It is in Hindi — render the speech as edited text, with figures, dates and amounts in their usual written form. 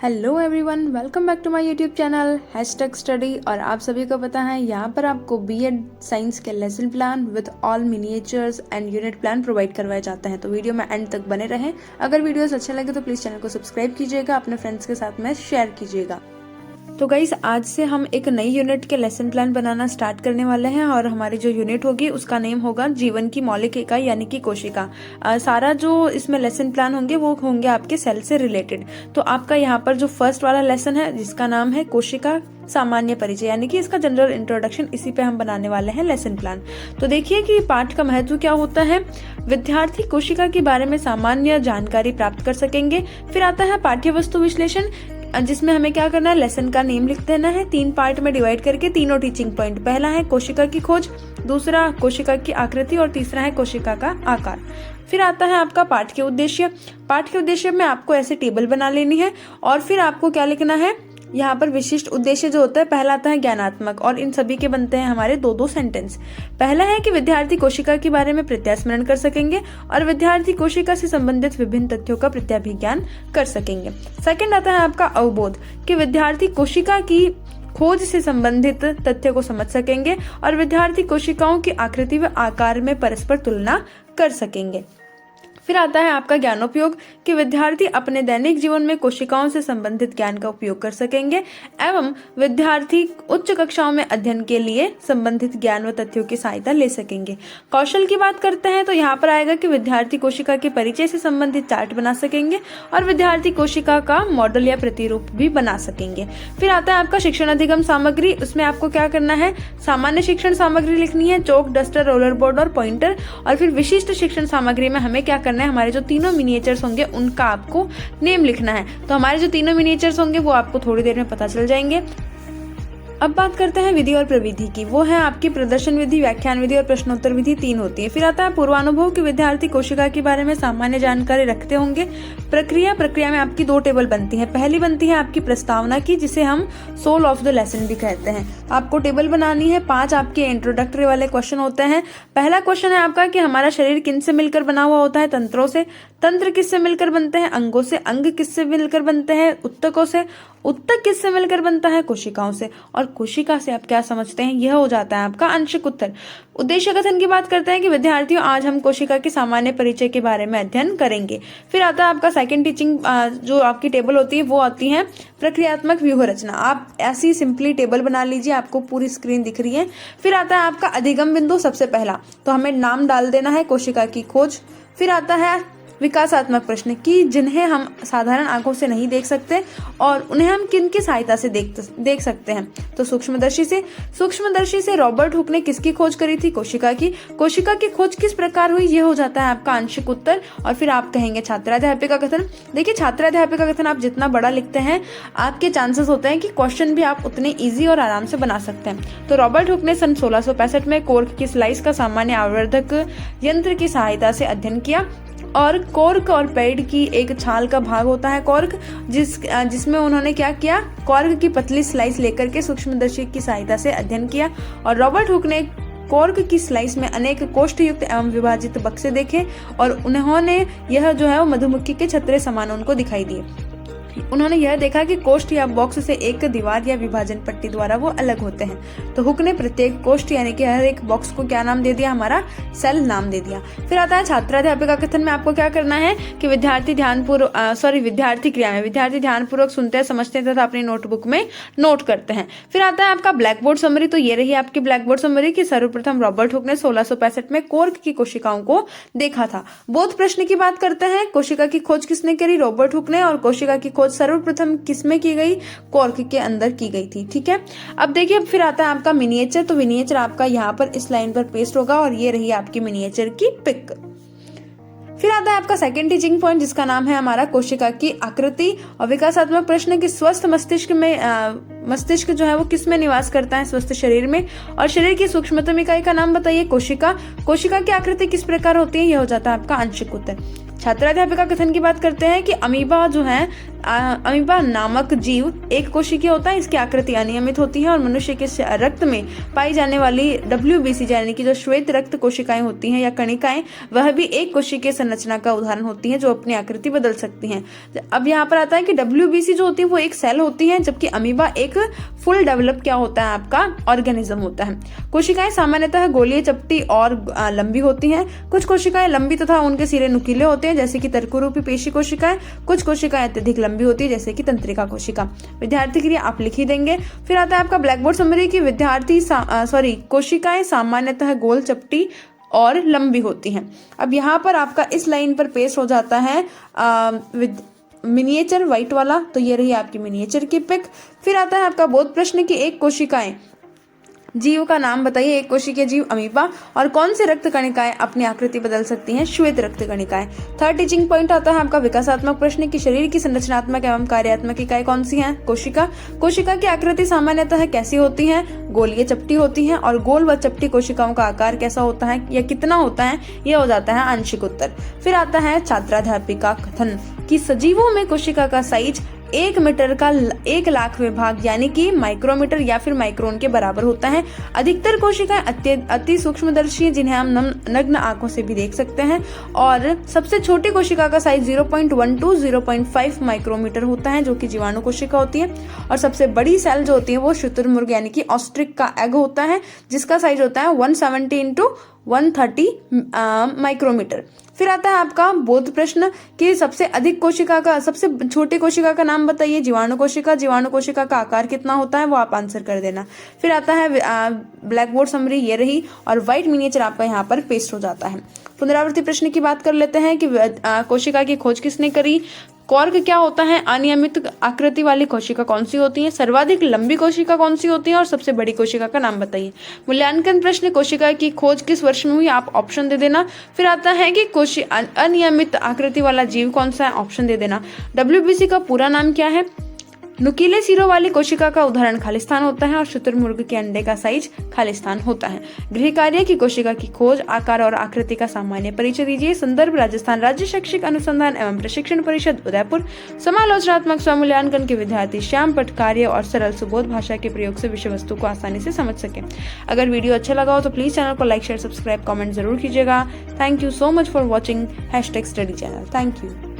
Hello everyone, welcome back to my YouTube channel #study. और आप सभी को पता है यहाँ पर आपको बीएड साइंस के lesson plan with all miniatures and unit plan provide करवाए जाते हैं। तो वीडियो में एंड तक बने रहें। अगर वीडियोस अच्छे लगे तो प्लीज़ चैनल को सब्सक्राइब कीजिएगा, अपने फ्रेंड्स के साथ में शेयर कीजिएगा। तो गाइस, आज से हम एक नई यूनिट के लेसन प्लान बनाना स्टार्ट करने वाले हैं और हमारी जो यूनिट होगी उसका नेम होगा जीवन की मौलिक इकाई यानी कि कोशिका। सारा जो इसमें लेसन प्लान होंगे वो होंगे आपके सेल से रिलेटेड। तो आपका यहाँ पर जो फर्स्ट वाला लेसन है जिसका नाम है कोशिका सामान्य परिचय यानी कि इसका जनरल इंट्रोडक्शन, इसी पे हम बनाने वाले हैं लेसन प्लान। तो देखिए कि पाठ का महत्व क्या होता है। विद्यार्थी कोशिका के बारे में सामान्य जानकारी प्राप्त कर सकेंगे। फिर आता है पाठ्य वस्तु विश्लेषण, जिसमें हमें क्या करना है, लेसन का नेम लिख देना है 3 पार्ट में डिवाइड करके, तीनों टीचिंग पॉइंट। पहला है कोशिका की खोज, दूसरा कोशिका की आकृति और तीसरा है कोशिका का आकार। फिर आता है आपका पाठ के उद्देश्य। पाठ के उद्देश्य में आपको ऐसे टेबल बना लेनी है और फिर आपको क्या लिखना है, यहाँ पर विशिष्ट उद्देश्य जो होता है, पहला आता है ज्ञानात्मक और इन सभी के बनते हैं हमारे 2-2 सेंटेंस। पहला है कि विद्यार्थी कोशिका के बारे में प्रत्यास्मरण कर सकेंगे और विद्यार्थी कोशिका से संबंधित विभिन्न तथ्यों का प्रत्याभिज्ञान कर सकेंगे। सेकंड आता है आपका अवबोध, कि विद्यार्थी कोशिका की खोज से संबंधित तथ्य को समझ सकेंगे और विद्यार्थी कोशिकाओं की आकृति व आकार में परस्पर तुलना कर सकेंगे। फिर आता है आपका ज्ञानोपयोग, कि विद्यार्थी अपने दैनिक जीवन में कोशिकाओं से संबंधित ज्ञान का उपयोग कर सकेंगे एवं विद्यार्थी उच्च कक्षाओं में अध्ययन के लिए संबंधित ज्ञान व तथ्यों की सहायता ले सकेंगे। कौशल की बात करते हैं तो यहाँ पर आएगा कि विद्यार्थी कोशिका के परिचय से संबंधित चार्ट बना सकेंगे और विद्यार्थी कोशिका का मॉडल या प्रतिरूप भी बना सकेंगे। फिर आता है आपका शिक्षण अधिगम सामग्री। उसमें आपको क्या करना है, सामान्य शिक्षण सामग्री लिखनी है, चौक, डस्टर, रोलर बोर्ड और पॉइंटर। और फिर विशिष्ट शिक्षण सामग्री में हमें क्या करना है, हमारे जो तीनों मिनिएचर्स होंगे उनका आपको नेम लिखना है। तो हमारे जो तीनों मिनिएचर्स होंगे वो आपको थोड़ी देर में पता चल जाएंगे। अब बात करते हैं विधि और प्रविधि की। वो है आपकी प्रदर्शन विधि, व्याख्यान विधि और प्रश्नोत्तर विधि, 3 होती है। फिर आता है पूर्वानुभव, कि विद्यार्थी कोशिका के बारे में सामान्य जानकारी रखते होंगे। प्रक्रिया में आपकी 2 टेबल बनती है। पहली बनती है आपकी प्रस्तावना की, जिसे हम सोल ऑफ द लेसन भी कहते हैं। आपको टेबल बनानी है। 5 आपके इंट्रोडक्टरी वाले क्वेश्चन होते हैं। पहला क्वेश्चन है आपका कि हमारा शरीर किन से मिलकर बना हुआ होता है, तंत्रों से। तंत्र किससे मिलकर बनते हैं, अंगों से। अंग किससे मिलकर बनते हैं, उत्तकों से। उत्तक किससे मिलकर बनता है, कोशिकाओं से। और कोशिका से आप क्या समझते हैं, यह हो जाता है आपका आंशिक उत्तर। उद्देश्य कथन की बात करते हैं कि विद्यार्थियों, आज हम कोशिका के सामान्य परिचय के बारे में अध्ययन करेंगे। फिर आता है आपका सेकंड टीचिंग, जो आपकी टेबल होती है वो आती है प्रक्रियात्मक व्यूह रचना। आप ऐसी सिंपली टेबल बना लीजिए, आपको पूरी स्क्रीन दिख रही है। फिर आता है आपका अधिगम बिंदु। सबसे पहला तो हमें नाम डाल देना है कोशिका की खोज। फिर आता है विकासात्मक प्रश्न, कि जिन्हें हम साधारण आंखों से नहीं देख सकते और उन्हें हम किन की सहायता से देख सकते हैं। तो सूक्ष्मदर्शी से रॉबर्ट हुक ने किसकी खोज करी थी, कोशिका की। कोशिका की खोज किस प्रकार हुई, यह हो जाता है आपका आंशिक उत्तर। और फिर आप कहेंगे छात्राध्यापिका कथन। देखिए, छात्राध्यापिका कथन आप जितना बड़ा लिखते हैं आपके चांसेस होते हैं कि क्वेश्चन भी आप उतने ईजी और आराम से बना सकते हैं। तो रॉबर्ट हुक ने सन 1665 में कॉर्क की स्लाइस का सामान्य आवर्धक यंत्र की सहायता से अध्ययन किया। और कॉर्क और पैड की एक छाल का भाग होता है कॉर्क, जिसमें उन्होंने क्या किया, कॉर्क की पतली स्लाइस लेकर के सूक्ष्मदर्शी की सहायता से अध्ययन किया। और रॉबर्ट हुक ने कॉर्क की स्लाइस में अनेक कोष्ठयुक्त एवं विभाजित बक्से देखे और उन्होंने यह जो है वो मधुमक्खी के छत्ते समान उनको दिखाई दिए। उन्होंने यह देखा कि कोष्ठ या बॉक्स से एक दीवार या विभाजन पट्टी द्वारा वो अलग होते हैं। तो हुक ने प्रत्येक कोष्ठ यानी कि हर एक बॉक्स को क्या नाम दे दिया, हमारा सेल नाम दे दिया। फिर आता है छात्राध्यापिका कथन में आपको क्या करना है कि विद्यार्थी क्रिया में विद्यार्थी ध्यानपूर्वक सुनते हैं, समझते हैं तथा अपनी नोटबुक में नोट करते हैं। फिर आता है आपका ब्लैक बोर्ड समरी। तो ये रही आपकी ब्लैक बोर्ड समरी कि सर्वप्रथम रॉबर्ट हुक ने 1665 में कॉर्क की कोशिकाओं को देखा था। बोध प्रश्न की बात करते हैं, कोशिका की खोज किसने करी, रॉबर्ट हुक ने। और कोशिका की खोज सर्वप्रथम किसमें की गई, कॉर्क के अंदर की गई थी। ठीक है, अब देखिए फिर आता है आपका मिनिएचर। तो मिनिएचर आपका यहाँ पर इस लाइन पर पेस्ट होगा और ये रही आपकी मिनिएचर की पिक। फिर आता है आपका सेकंड टीचिंग पॉइंट, जिसका नाम है हमारा कोशिका की आकृति और विकासात्मक प्रश्न की स्वस्थ मस्तिष्क में मस्तिष्क जो है वो किस में निवास करता है, स्वस्थ शरीर में। और शरीर की सूक्ष्मतम इकाई का नाम बताइए, कोशिका। कोशिका की आकृति किस प्रकार होती है, यह हो जाता है आपका आंशिक उत्तर। छात्राध्यापिका कथन की बात करते हैं कि अमीबा जो है अमीबा नामक जीव एक कोशिकीय होता है, इसकी आकृति अनियमित होती है और मनुष्य के रक्त में पाई जाने वाली WBC यानी कि जो श्वेत रक्त कोशिकाएं होती हैं या कणिकाएं, वह भी एक कोशिकीय संरचना का उदाहरण होती हैं जो अपनी आकृति बदल सकती हैं। अब यहाँ पर आता है कि WBC जो होती है वो एक सेल होती है, जबकि अमीबा एक फुल डेवलप क्या होता है आपका ऑर्गेनिज्म होता है। कोशिकाएं सामान्यतः गोलीय, चपटी और लंबी होती हैं। कुछ कोशिकाएं लंबी तथा उनके सिरे नुकीले होते हैं जैसे कि तर्करूपी पेशी कोशिकाएं। कुछ कोशिकाएं अत्यधिक लंबी होती है जैसे कि तंत्रिका कोशिका। विद्यार्थी के लिए आप लिख ही देंगे। फिर आता है आपका ब्लैक बोर्ड समरी की कोशिकाएं सामान्यतः गोल, चपटी और लंबी होती हैं। अब यहाँ पर आपका इस लाइन पर पेस्ट हो जाता है मिनिएचर व्हाइट वाला, तो ये रही आपकी मिनिएचर की पिक। फिर आता है आपका बोध प्रश्न की एक कोशिकाएं जीव का नाम बताइए। एक कोशिकीय जीव अमीबा और कौन से रक्त कणिकाएं अपनी आकृति बदल सकती हैं? श्वेत रक्त कणिकाएं। थर्ड टीचिंग पॉइंट आता है आपका विकासात्मक प्रश्न की शरीर की संरचनात्मक एवं कार्यात्मक इकाई कौन सी है? कोशिका। कोशिका की आकृति सामान्यतः कैसी होती है? गोलीय, चपटी होती है। और गोल व चपटी कोशिकाओं का आकार कैसा होता है या कितना होता है? यह हो जाता है आंशिक उत्तर। फिर आता है छात्राध्यापिका कथन कि सजीवों में कोशिका का साइज 1 मीटर का 1,00,000वें भाग यानी कि माइक्रोमीटर या फिर माइक्रोन के बराबर होता है। अधिकतर कोशिकाएं अति सूक्ष्मदर्शी जिन्हें हम नग्न आंखों से भी देख सकते हैं। और सबसे छोटी कोशिका का साइज 0.1 to 0.5 माइक्रोमीटर होता है जो कि जीवाणु कोशिका होती है। और सबसे बड़ी सेल जो होती है वो शुतुरमुर्ग यानी कि ऑस्ट्रिक का एग होता है जिसका साइज होता है 170 into 130 माइक्रोमीटर। फिर आता है आपका बोध प्रश्न कि सबसे छोटी कोशिका का नाम बताइए। जीवाणु कोशिका। जीवाणु कोशिका का आकार कितना होता है वो आप आंसर कर देना। फिर आता है ब्लैक बोर्ड समरी, ये रही, और व्हाइट मिनिएचर आपका यहाँ पर पेस्ट हो जाता है। पुनरावृत्ति प्रश्न की बात कर लेते हैं कि कोशिका की खोज किसने करी? कॉर्क क्या होता है? अनियमित आकृति वाली कोशिका कौन सी होती है? सर्वाधिक लंबी कोशिका कौन सी होती है? और सबसे बड़ी कोशिका का नाम बताइए। मूल्यांकन प्रश्न, कोशिका की खोज किस वर्ष में हुई? आप ऑप्शन दे देना। फिर आता है कि अनियमित आकृति वाला जीव कौन सा है? ऑप्शन दे देना। WBC का पूरा नाम क्या है? नुकीले सिरों वाली कोशिका का उदाहरण खालिस्तान होता है और शुतुरमुर्ग के अंडे का साइज खालिस्तान होता है। गृह कार्य की कोशिका की खोज, आकार और आकृति का सामान्य परिचय दीजिए। संदर्भ राजस्थान राज्य शैक्षिक अनुसंधान एवं प्रशिक्षण परिषद उदयपुर। समालोचनात्मक स्वमूल्यांकन के विद्यार्थी श्याम पट कार्य और सरल सुबोध भाषा के प्रयोग से विषय वस्तु को आसानी से समझ सके। अगर वीडियो अच्छा लगा हो तो प्लीज चैनल को लाइक, शेयर, सब्सक्राइब, कॉमेंट जरूर कीजिएगा। Thank you so much for watching #study channel. Thank you.